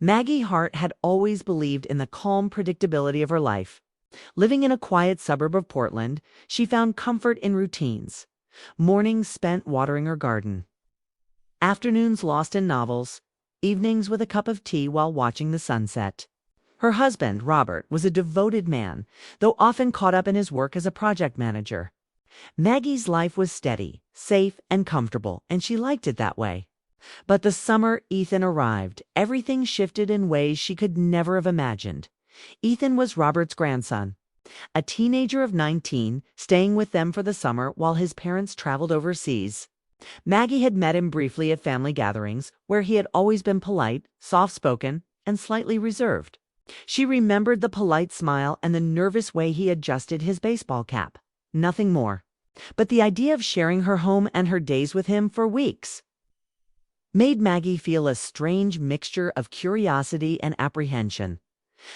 Maggie Hart had always believed in the calm predictability of her life. Living in a quiet suburb of Portland, she found comfort in routines. Mornings spent watering her garden. Afternoons lost in novels. Evenings with a cup of tea while watching the sunset. Her husband, Robert, was a devoted man, though often caught up in his work as a project manager. Maggie's life was steady, safe, and comfortable, and she liked it that way. But the summer Ethan arrived, everything shifted in ways she could never have imagined. Ethan was Robert's grandson, a teenager of 19, staying with them for the summer while his parents traveled overseas. Maggie had met him briefly at family gatherings, where he had always been polite, soft-spoken, and slightly reserved. She remembered the polite smile and the nervous way he adjusted his baseball cap. Nothing more. But the idea of sharing her home and her days with him for weeks made Maggie feel a strange mixture of curiosity and apprehension.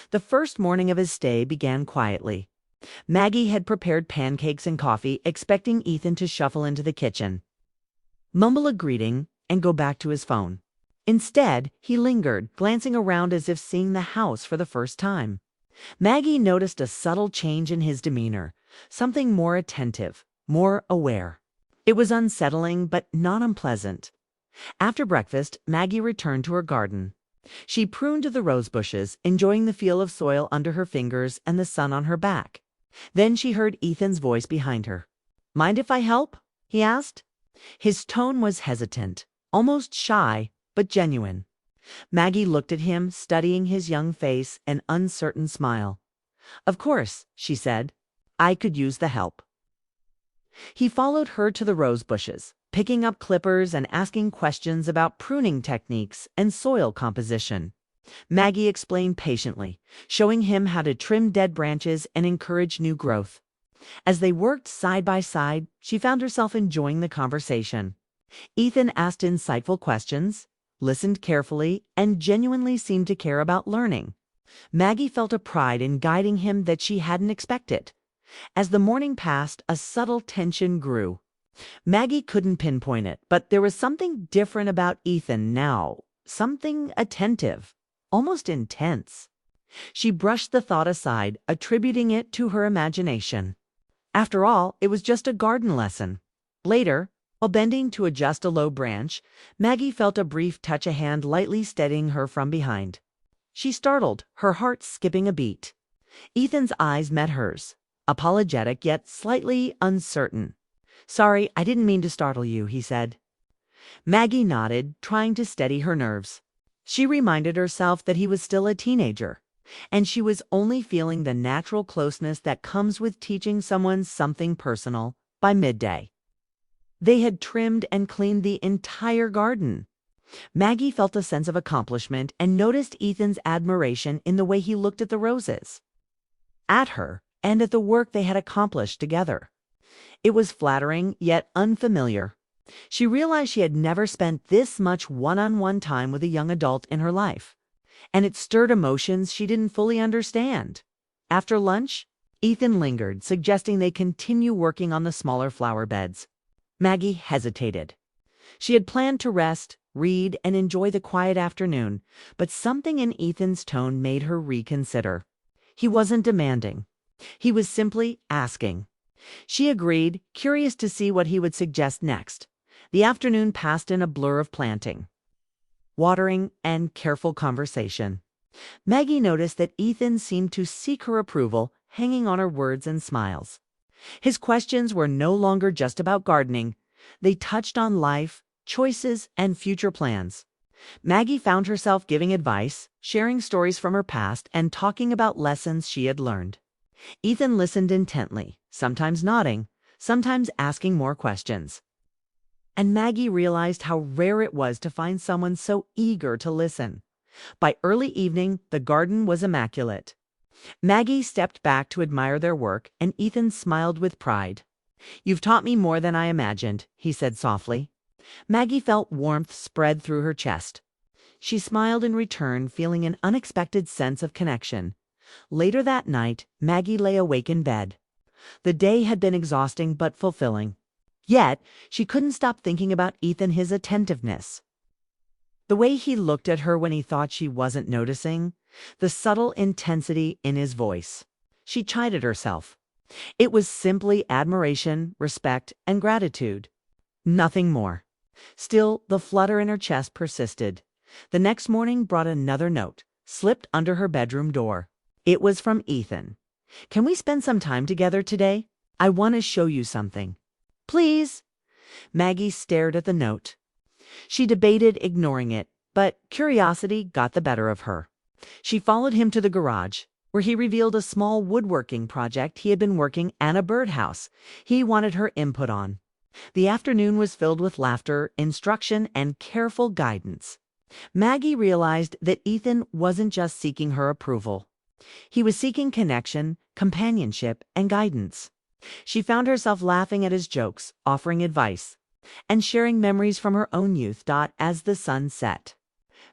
The first morning of his stay began quietly. Maggie had prepared pancakes and coffee, expecting Ethan to shuffle into the kitchen, mumble a greeting, and go back to his phone. Instead, he lingered, glancing around as if seeing the house for the first time. Maggie noticed a subtle change in his demeanor, something more attentive, more aware. It was unsettling, but not unpleasant. After breakfast, Maggie returned to her garden. She pruned the rose bushes, enjoying the feel of soil under her fingers and the sun on her back. Then she heard Ethan's voice behind her. "Mind if I help?" he asked. His tone was hesitant, almost shy, but genuine. Maggie looked at him, studying his young face, an uncertain smile. "Of course," she said. "I could use the help." He followed her to the rose bushes, picking up clippers and asking questions about pruning techniques and soil composition. Maggie explained patiently, showing him how to trim dead branches and encourage new growth. As they worked side by side, she found herself enjoying the conversation. Ethan asked insightful questions, listened carefully, and genuinely seemed to care about learning. Maggie felt a pride in guiding him that she hadn't expected. As the morning passed, a subtle tension grew. Maggie couldn't pinpoint it, but there was something different about Ethan now, something attentive, almost intense. She brushed the thought aside, attributing it to her imagination. After all, it was just a garden lesson. Later, while bending to adjust a low branch, Maggie felt a brief touch, a hand lightly steadying her from behind. She startled, her heart skipping a beat. Ethan's eyes met hers, apologetic yet slightly uncertain. "Sorry, I didn't mean to startle you," he said. Maggie nodded, trying to steady her nerves. She reminded herself that he was still a teenager, and she was only feeling the natural closeness that comes with teaching someone something personal by midday. They had trimmed and cleaned the entire garden. Maggie felt a sense of accomplishment and noticed Ethan's admiration in the way he looked at the roses, at her, and at the work they had accomplished together. It was flattering, yet unfamiliar. She realized she had never spent this much one-on-one time with a young adult in her life, and it stirred emotions she didn't fully understand. After lunch, Ethan lingered, suggesting they continue working on the smaller flower beds. Maggie hesitated. She had planned to rest, read, and enjoy the quiet afternoon, but something in Ethan's tone made her reconsider. He wasn't demanding. He was simply asking. She agreed, curious to see what he would suggest next. The afternoon passed in a blur of planting, watering, and careful conversation. Maggie noticed that Ethan seemed to seek her approval, hanging on her words and smiles. His questions were no longer just about gardening. They touched on life, choices, and future plans. Maggie found herself giving advice, sharing stories from her past, and talking about lessons she had learned. Ethan listened intently, sometimes nodding, sometimes asking more questions. And Maggie realized how rare it was to find someone so eager to listen. By early evening, the garden was immaculate. Maggie stepped back to admire their work, and Ethan smiled with pride. "You've taught me more than I imagined," he said softly. Maggie felt warmth spread through her chest. She smiled in return, feeling an unexpected sense of connection. Later that night, Maggie lay awake in bed. The day had been exhausting but fulfilling. Yet, she couldn't stop thinking about Ethan, his attentiveness, The way he looked at her when he thought she wasn't noticing, the subtle intensity in his voice. She chided herself. It was simply admiration, respect, and gratitude. Nothing more. Still, the flutter in her chest persisted. The next morning brought another note, slipped under her bedroom door. It was from Ethan. "Can we spend some time together today? I want to show you something." "Please." Maggie stared at the note. She debated ignoring it, but curiosity got the better of her. She followed him to the garage, where he revealed a small woodworking project he had been working on, a birdhouse he wanted her input on. The afternoon was filled with laughter, instruction, and careful guidance. Maggie realized that Ethan wasn't just seeking her approval. He was seeking connection, companionship, and guidance. She found herself laughing at his jokes, offering advice, and sharing memories from her own youth. As the sun set,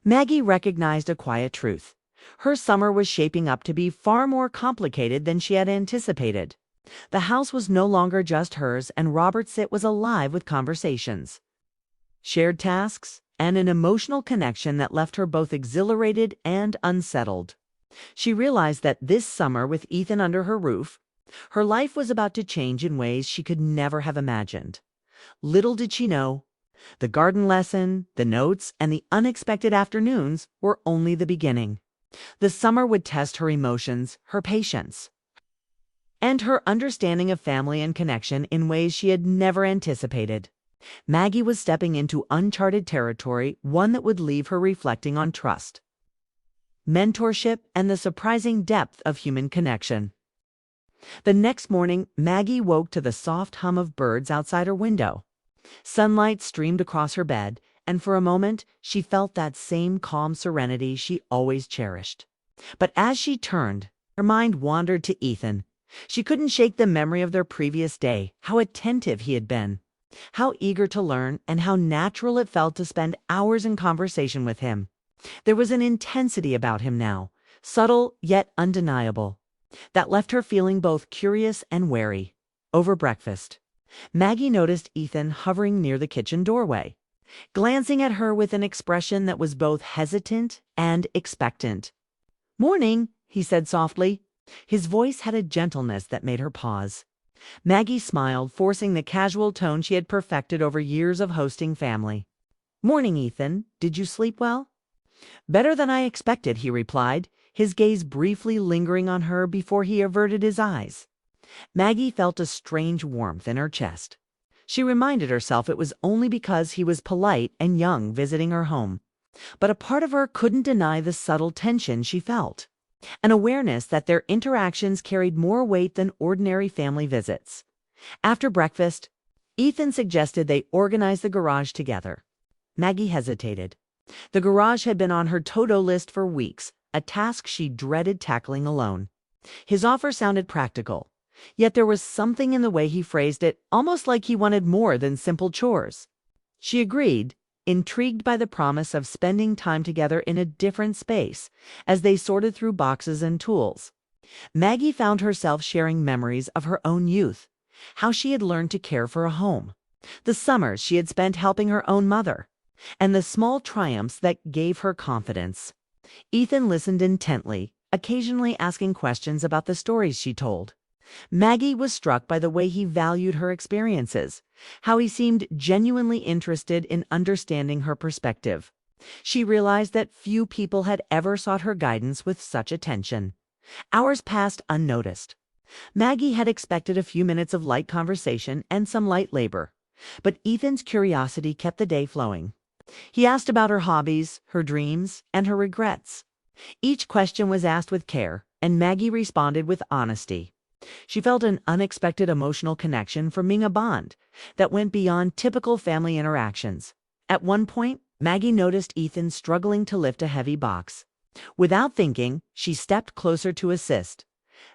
Maggie recognized a quiet truth. Her summer was shaping up to be far more complicated than she had anticipated. The house was no longer just hers, and Robert's was alive with conversations, shared tasks, and an emotional connection that left her both exhilarated and unsettled. She realized that this summer, with Ethan under her roof, her life was about to change in ways she could never have imagined. Little did she know, the garden lesson, the notes, and the unexpected afternoons were only the beginning. The summer would test her emotions, her patience, and her understanding of family and connection in ways she had never anticipated. Maggie was stepping into uncharted territory, one that would leave her reflecting on trust, mentorship, and the surprising depth of human connection. The next morning, Maggie woke to the soft hum of birds outside her window. Sunlight streamed across her bed, and for a moment she felt that same calm serenity she always cherished. But as she turned, her mind wandered to Ethan. She couldn't shake the memory of their previous day, how attentive he had been, how eager to learn, and how natural it felt to spend hours in conversation with him. There was an intensity about him now, subtle yet undeniable, that left her feeling both curious and wary. Over breakfast, Maggie noticed Ethan hovering near the kitchen doorway, glancing at her with an expression that was both hesitant and expectant. "Morning," he said softly. His voice had a gentleness that made her pause. Maggie smiled, forcing the casual tone she had perfected over years of hosting family. "Morning, Ethan. Did you sleep well?" "Better than I expected," he replied, his gaze briefly lingering on her before he averted his eyes. Maggie felt a strange warmth in her chest. She reminded herself it was only because he was polite and young visiting her home. But a part of her couldn't deny the subtle tension she felt, an awareness that their interactions carried more weight than ordinary family visits. After breakfast, Ethan suggested they organize the garage together. Maggie hesitated. The garage had been on her to-do list for weeks, a task she dreaded tackling alone. His offer sounded practical, yet there was something in the way he phrased it, almost like he wanted more than simple chores. She agreed, intrigued by the promise of spending time together in a different space as they sorted through boxes and tools. Maggie found herself sharing memories of her own youth, how she had learned to care for a home, the summers she had spent helping her own mother, and the small triumphs that gave her confidence. Ethan listened intently, occasionally asking questions about the stories she told. Maggie was struck by the way he valued her experiences, how he seemed genuinely interested in understanding her perspective. She realized that few people had ever sought her guidance with such attention. Hours passed unnoticed. Maggie had expected a few minutes of light conversation and some light labor, but Ethan's curiosity kept the day flowing. He asked about her hobbies, her dreams, and her regrets. Each question was asked with care, and Maggie responded with honesty. She felt an unexpected emotional connection, forming a bond that went beyond typical family interactions. At one point, Maggie noticed Ethan struggling to lift a heavy box. Without thinking, she stepped closer to assist,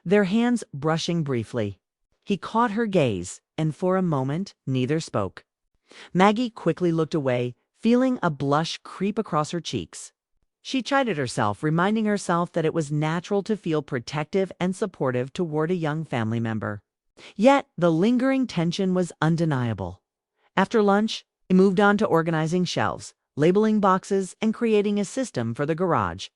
their hands brushing briefly. He caught her gaze, and for a moment, neither spoke. Maggie quickly looked away, feeling a blush creep across her cheeks. She chided herself, reminding herself that it was natural to feel protective and supportive toward a young family member. Yet, the lingering tension was undeniable. After lunch, they moved on to organizing shelves, labeling boxes and creating a system for the garage.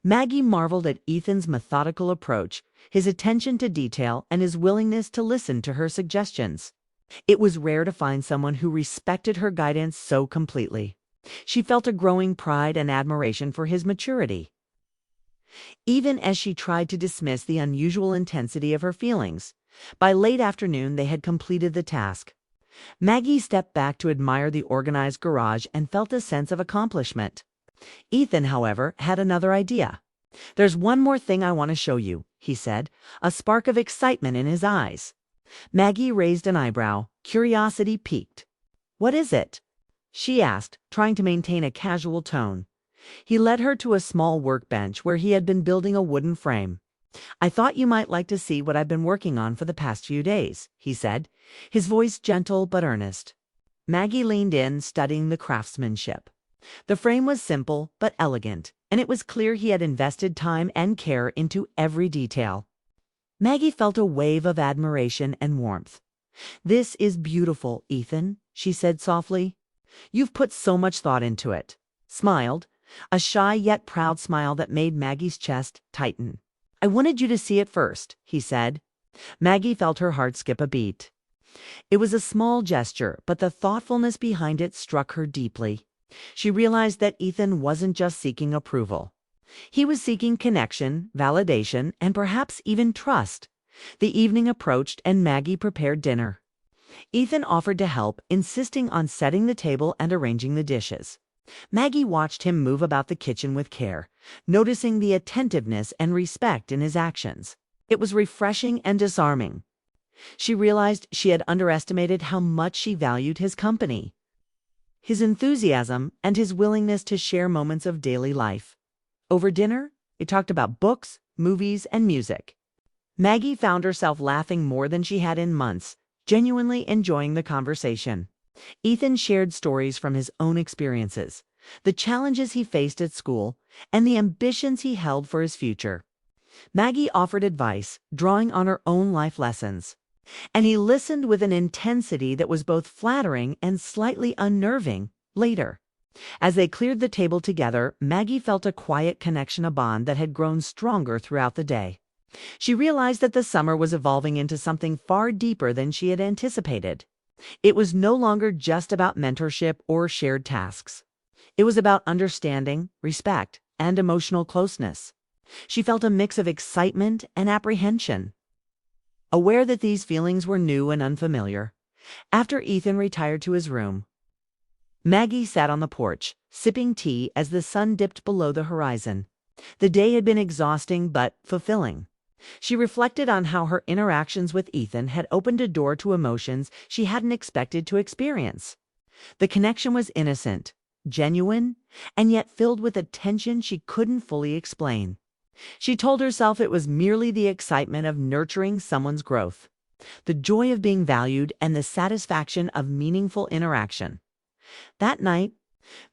Maggie marveled at Ethan's methodical approach, his attention to detail, and his willingness to listen to her suggestions. It was rare to find someone who respected her guidance so completely. She felt a growing pride and admiration for his maturity. Even as she tried to dismiss the unusual intensity of her feelings, by late afternoon they had completed the task. Maggie stepped back to admire the organized garage and felt a sense of accomplishment. Ethan, however, had another idea. "There's one more thing I want to show you," he said, a spark of excitement in his eyes. Maggie raised an eyebrow, curiosity piqued. "What is it?" she asked, trying to maintain a casual tone. He led her to a small workbench where he had been building a wooden frame. "I thought you might like to see what I've been working on for the past few days," he said, his voice gentle but earnest. Maggie leaned in, studying the craftsmanship. The frame was simple but elegant, and it was clear he had invested time and care into every detail. Maggie felt a wave of admiration and warmth. "This is beautiful, Ethan," she said softly. "You've put so much thought into it." Smiled, a shy yet proud smile that made Maggie's chest tighten. "I wanted you to see it first," he said. Maggie felt her heart skip a beat. It was a small gesture, but the thoughtfulness behind it struck her deeply. She realized that Ethan wasn't just seeking approval. He was seeking connection, validation, and perhaps even trust. The evening approached and Maggie prepared dinner. Ethan offered to help, insisting on setting the table and arranging the dishes. Maggie watched him move about the kitchen with care, noticing the attentiveness and respect in his actions. It was refreshing and disarming. She realized she had underestimated how much she valued his company, his enthusiasm, and his willingness to share moments of daily life. Over dinner, they talked about books, movies, and music. Maggie found herself laughing more than she had in months, genuinely enjoying the conversation. Ethan shared stories from his own experiences, the challenges he faced at school, and the ambitions he held for his future. Maggie offered advice, drawing on her own life lessons. And he listened with an intensity that was both flattering and slightly unnerving. Later, as they cleared the table together, Maggie felt a quiet connection, a bond that had grown stronger throughout the day. She realized that the summer was evolving into something far deeper than she had anticipated. It was no longer just about mentorship or shared tasks. It was about understanding, respect, and emotional closeness. She felt a mix of excitement and apprehension, aware that these feelings were new and unfamiliar. After Ethan retired to his room, Maggie sat on the porch, sipping tea as the sun dipped below the horizon. The day had been exhausting but fulfilling. She reflected on how her interactions with Ethan had opened a door to emotions she hadn't expected to experience. The connection was innocent, genuine, and yet filled with a tension she couldn't fully explain. She told herself it was merely the excitement of nurturing someone's growth, the joy of being valued, and the satisfaction of meaningful interaction. That night,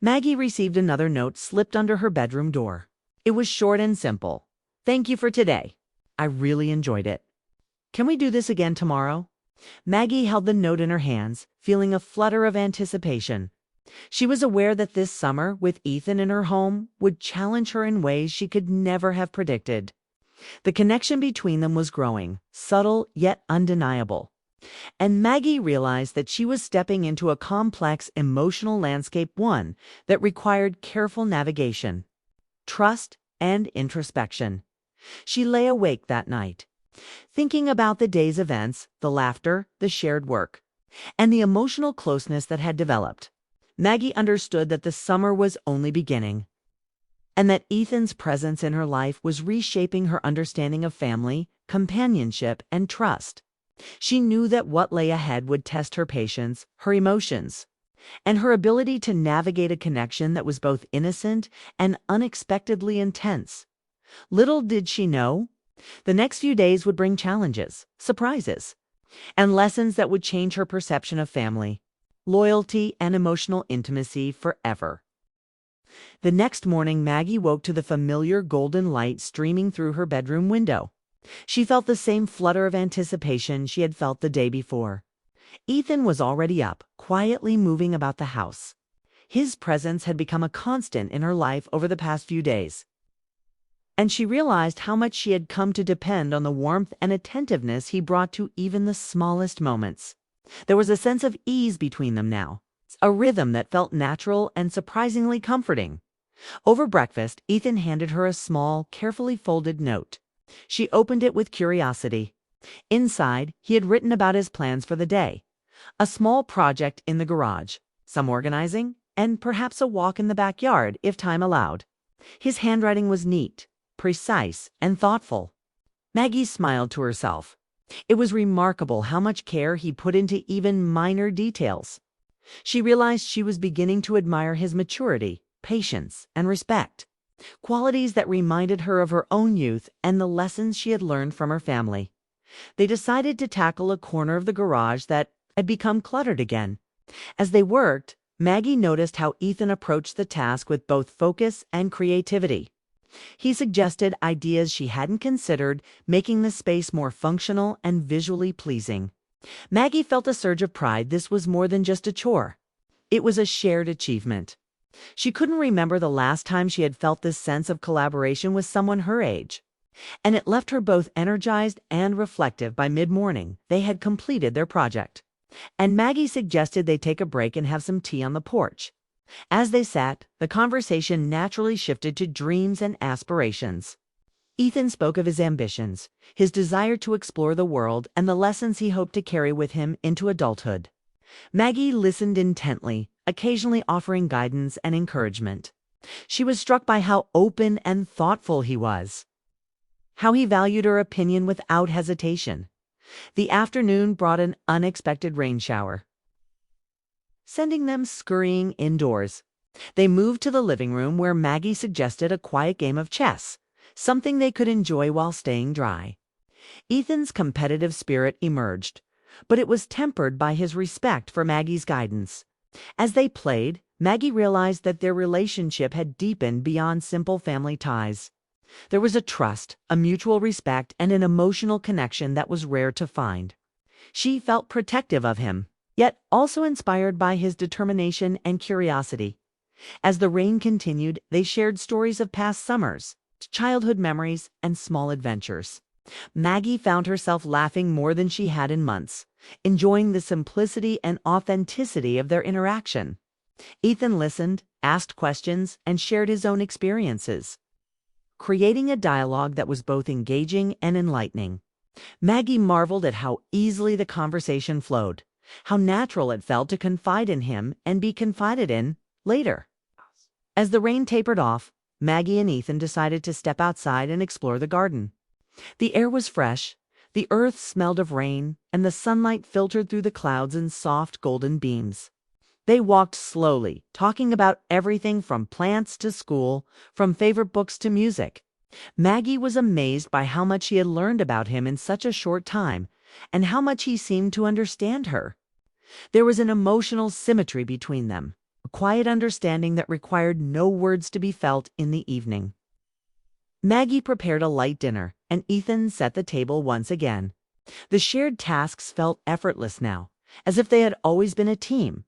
Maggie received another note slipped under her bedroom door. It was short and simple. "Thank you for today. I really enjoyed it. Can we do this again tomorrow?" Maggie held the note in her hands, feeling a flutter of anticipation. She was aware that this summer, with Ethan in her home, would challenge her in ways she could never have predicted. The connection between them was growing, subtle yet undeniable. And Maggie realized that she was stepping into a complex emotional landscape, one that required careful navigation, trust, and introspection. She lay awake that night, thinking about the day's events, the laughter, the shared work, and the emotional closeness that had developed. Maggie understood that the summer was only beginning, and that Ethan's presence in her life was reshaping her understanding of family, companionship, and trust. She knew that what lay ahead would test her patience, her emotions, and her ability to navigate a connection that was both innocent and unexpectedly intense. Little did she know, the next few days would bring challenges, surprises, and lessons that would change her perception of family, loyalty, and emotional intimacy forever. The next morning, Maggie woke to the familiar golden light streaming through her bedroom window. She felt the same flutter of anticipation she had felt the day before. Ethan was already up, quietly moving about the house. His presence had become a constant in her life over the past few days, and she realized how much she had come to depend on the warmth and attentiveness he brought to even the smallest moments. There was a sense of ease between them now, a rhythm that felt natural and surprisingly comforting. Over breakfast, Ethan handed her a small, carefully folded note. She opened it with curiosity. Inside, he had written about his plans for the day. A small project in the garage, some organizing, and perhaps a walk in the backyard if time allowed. His handwriting was neat, precise, and thoughtful. Maggie smiled to herself. It was remarkable how much care he put into even minor details. She realized she was beginning to admire his maturity, patience, and respect, qualities that reminded her of her own youth and the lessons she had learned from her family. They decided to tackle a corner of the garage that had become cluttered again. As they worked, Maggie noticed how Ethan approached the task with both focus and creativity. He suggested ideas she hadn't considered, making the space more functional and visually pleasing. Maggie felt a surge of pride. This was more than just a chore. It was a shared achievement. She couldn't remember the last time she had felt this sense of collaboration with someone her age, and it left her both energized and reflective. By mid-morning, they had completed their project, and Maggie suggested they take a break and have some tea on the porch. As they sat, the conversation naturally shifted to dreams and aspirations. Ethan spoke of his ambitions, his desire to explore the world, and the lessons he hoped to carry with him into adulthood. Maggie listened intently, occasionally offering guidance and encouragement. She was struck by how open and thoughtful he was, how he valued her opinion without hesitation. The afternoon brought an unexpected rain shower, sending them scurrying indoors. They moved to the living room where Maggie suggested a quiet game of chess, something they could enjoy while staying dry. Ethan's competitive spirit emerged, but it was tempered by his respect for Maggie's guidance. As they played, Maggie realized that their relationship had deepened beyond simple family ties. There was a trust, a mutual respect, and an emotional connection that was rare to find. She felt protective of him, yet also inspired by his determination and curiosity. As the rain continued, they shared stories of past summers, childhood memories, and small adventures. Maggie found herself laughing more than she had in months, enjoying the simplicity and authenticity of their interaction. Ethan listened, asked questions, and shared his own experiences, creating a dialogue that was both engaging and enlightening. Maggie marveled at how easily the conversation flowed, how natural it felt to confide in him and be confided in later. As the rain tapered off, Maggie and Ethan decided to step outside and explore the garden. The air was fresh, the earth smelled of rain, and the sunlight filtered through the clouds in soft golden beams. They walked slowly, talking about everything from plants to school, from favorite books to music. Maggie was amazed by how much she had learned about him in such a short time, and how much he seemed to understand her. There was an emotional symmetry between them, a quiet understanding that required no words to be felt. In the evening, Maggie prepared a light dinner, and Ethan set the table once again. The shared tasks felt effortless now, as if they had always been a team.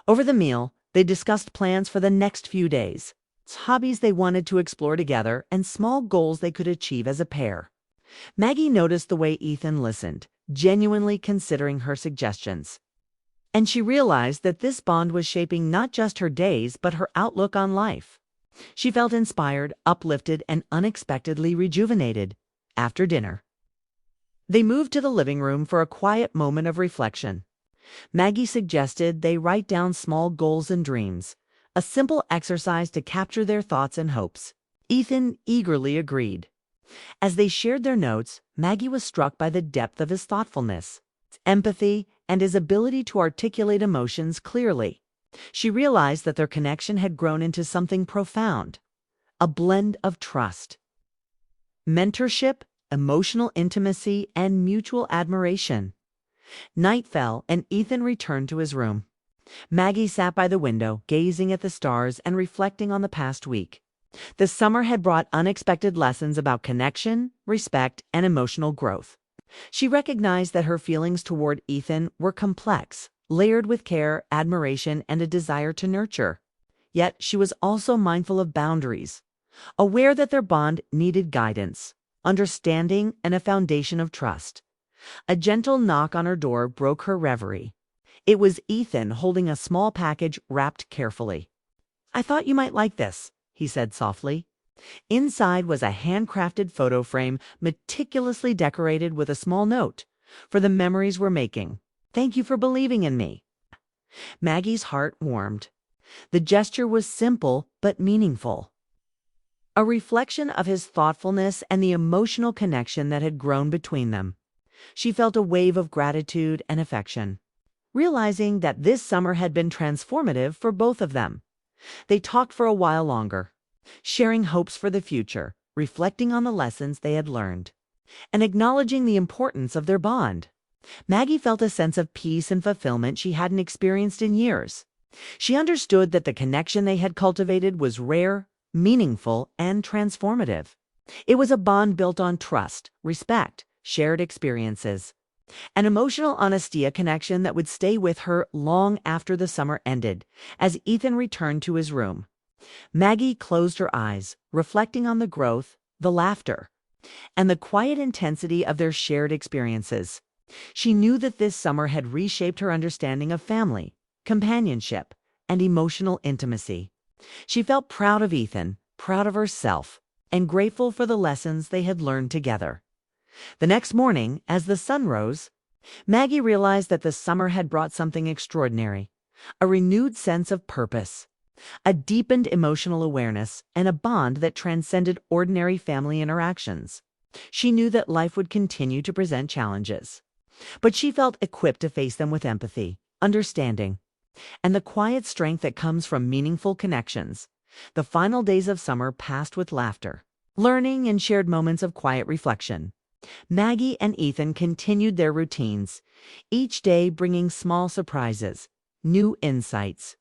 Over the meal, they discussed plans for the next few days, hobbies they wanted to explore together, and small goals they could achieve as a pair. Maggie noticed the way Ethan listened, genuinely considering her suggestions. And she realized that this bond was shaping not just her days, but her outlook on life. She felt inspired, uplifted, and unexpectedly rejuvenated. After dinner, they moved to the living room for a quiet moment of reflection. Maggie suggested they write down small goals and dreams, a simple exercise to capture their thoughts and hopes. Ethan eagerly agreed. As they shared their notes, Maggie was struck by the depth of his thoughtfulness, empathy, and his ability to articulate emotions clearly. She realized that their connection had grown into something profound, a blend of trust, mentorship, emotional intimacy, and mutual admiration. Night fell, and Ethan returned to his room. Maggie sat by the window, gazing at the stars and reflecting on the past week. The summer had brought unexpected lessons about connection, respect, and emotional growth. She recognized that her feelings toward Ethan were complex, layered with care, admiration, and a desire to nurture. Yet she was also mindful of boundaries, aware that their bond needed guidance, understanding, and a foundation of trust. A gentle knock on her door broke her reverie. It was Ethan holding a small package wrapped carefully. "I thought you might like this," he said softly. Inside was a handcrafted photo frame meticulously decorated with a small note. "For the memories we're making. Thank you for believing in me." Maggie's heart warmed. The gesture was simple but meaningful, a reflection of his thoughtfulness and the emotional connection that had grown between them. She felt a wave of gratitude and affection, realizing that this summer had been transformative for both of them. They talked for a while longer, sharing hopes for the future, reflecting on the lessons they had learned, and acknowledging the importance of their bond. Maggie felt a sense of peace and fulfillment she hadn't experienced in years. She understood that the connection they had cultivated was rare, meaningful, and transformative. It was a bond built on trust, respect, shared experiences, an emotional honesty, a connection that would stay with her long after the summer ended. As Ethan returned to his room, Maggie closed her eyes, reflecting on the growth, the laughter, and the quiet intensity of their shared experiences. She knew that this summer had reshaped her understanding of family, companionship, and emotional intimacy. She felt proud of Ethan, proud of herself, and grateful for the lessons they had learned together. The next morning, as the sun rose, Maggie realized that the summer had brought something extraordinary, a renewed sense of purpose, a deepened emotional awareness, and a bond that transcended ordinary family interactions. She knew that life would continue to present challenges, but she felt equipped to face them with empathy, understanding, and the quiet strength that comes from meaningful connections. The final days of summer passed with laughter, learning, and shared moments of quiet reflection. Maggie and Ethan continued their routines, each day bringing small surprises, new insights,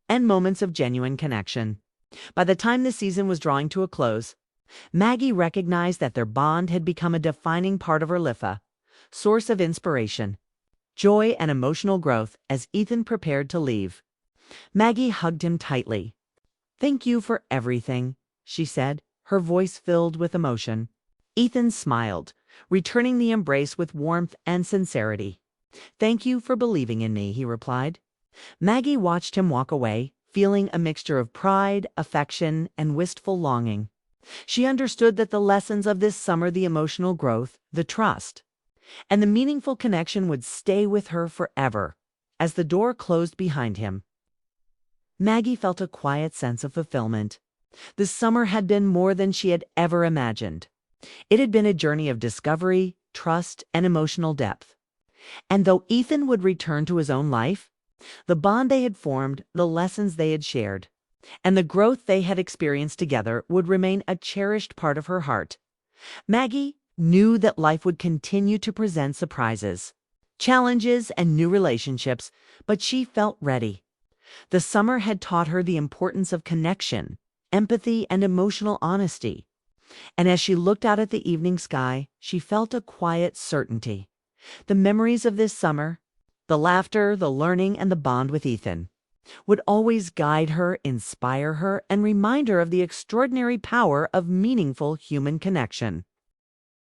and moments of genuine connection. By the time the season was drawing to a close, Maggie recognized that their bond had become a defining part of her life, a source of inspiration, joy, and emotional growth. As Ethan prepared to leave, Maggie hugged him tightly. "Thank you for everything," she said, her voice filled with emotion. Ethan smiled, returning the embrace with warmth and sincerity. "Thank you for believing in me," he replied. Maggie watched him walk away, feeling a mixture of pride, affection, and wistful longing. She understood that the lessons of this summer, the emotional growth, the trust, and the meaningful connection would stay with her forever. As the door closed behind him, Maggie felt a quiet sense of fulfillment. The summer had been more than she had ever imagined. It had been a journey of discovery, trust, and emotional depth. And though Ethan would return to his own life, the bond they had formed, the lessons they had shared, and the growth they had experienced together would remain a cherished part of her heart. Maggie knew that life would continue to present surprises, challenges, and new relationships, but she felt ready. The summer had taught her the importance of connection, empathy, and emotional honesty. And as she looked out at the evening sky, she felt a quiet certainty. The memories of this summer, the laughter, the learning, and the bond with Ethan, would always guide her, inspire her, and remind her of the extraordinary power of meaningful human connection.